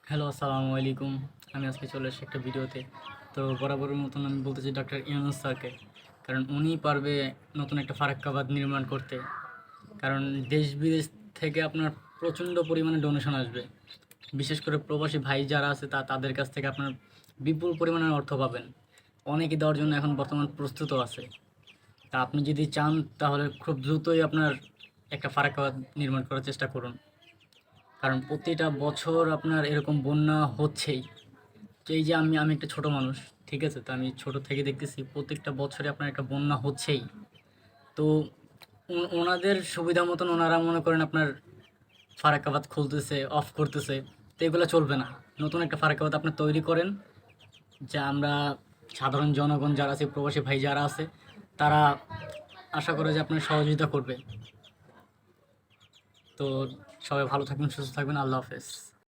Hello, আসসালামু আলাইকুম। আমি আজকে চলে এসেছি একটা ভিডিওতে। তো বরাবরের মতন আমি বলতে চাই ডক্টর ইউনূস স্যারকে। কারণ উনিই পারবে নতুন একটা ফারাক্কাবাদ নির্মাণ করতে। কারণ দেশ-বিদেশ থেকে আপনার প্রচণ্ড পরিমাণে ডোনেশন আসবে। বিশেষ করে প্রবাসী ভাই যারা আছে তাদের কাছ থেকে আপনার বিপুল পরিমাণের অর্থ পাবেন। অনেকে দেওয়ার জন্য এখন বর্তমান প্রস্তুতও আছে। তা আপনি যদি চান তাহলে খুব দ্রুতই আপনার একটা ফারাক্কাবাদ নির্মাণ করার চেষ্টা করুন। কারণ প্রতিটা বছর আপনার এরকম বন্যা হচ্ছেই। তো এই যে আমি একটা ছোট মানুষ, ঠিক আছে? তো আমি ছোট থেকে দেখতেছি প্রত্যেকটা বছরে আপনার একটা বন্যা হচ্ছেই। তো ওনাদের সুবিধা মতন ওনারা মনে করেন আপনার ফারাক্কাবাদ খুলতেছে, অফ করতেছে। তো এগুলো চলবে না। নতুন একটা ফারাক্কাবাদ আপনি তৈরি করেন, যা আমরা সাধারণ জনগণ যারা আছে, প্রবাসী ভাই যারা আছে, তারা আশা করে যে আপনার সহযোগিতা করবে। তো সবাই ভালো থাকবেন, সুস্থ থাকবেন। আল্লাহ হাফেজ।